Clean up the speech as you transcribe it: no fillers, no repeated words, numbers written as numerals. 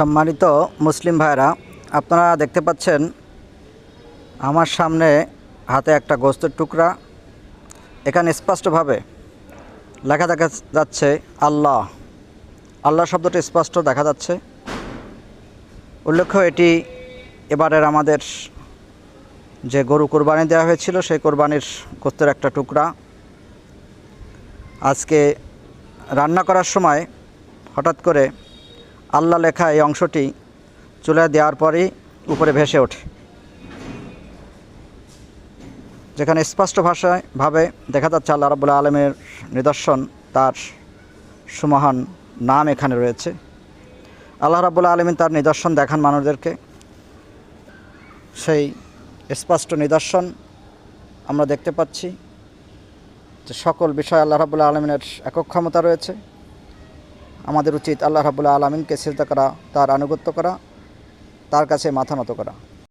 সম্মানিত মুসলিম ভাইরা, আপনারা দেখতে পাচ্ছেন আমার সামনে হাতে একটা গোস্তের টুকরা। এখানে স্পষ্টভাবে লেখা দেখা যাচ্ছে আল্লাহ। আল্লাহ শব্দটি স্পষ্ট দেখা যাচ্ছে। উল্লেখ্য, এটি এবারের আমাদের যে গরু কোরবানি দেওয়া হয়েছিল সেই কোরবানির গোস্তের একটা টুকরা। আজকে রান্না করার সময় হঠাৎ করে আল্লাহ লেখা এই অংশটি চুলায় দেওয়ার পরেই উপরে ভেসে ওঠে, যেখানে স্পষ্ট ভাবে দেখা যাচ্ছে আল্লাহ রাব্বুল আলামিনের নিদর্শন, তার সুমহান নাম এখানে রয়েছে। আল্লাহ রাব্বুল আলামিন তার নিদর্শন দেখান মানুষদেরকে। সেই স্পষ্ট নিদর্শন আমরা দেখতে পাচ্ছি যে সকল বিষয় আল্লাহ রাব্বুল আলামিনের একক ক্ষমতা রয়েছে। আমাদের উচিত আল্লাহ রাব্বুল আলামিনকে সিজদা করা, তার আনুগত্য করা, তার কাছে মাথা নত করা।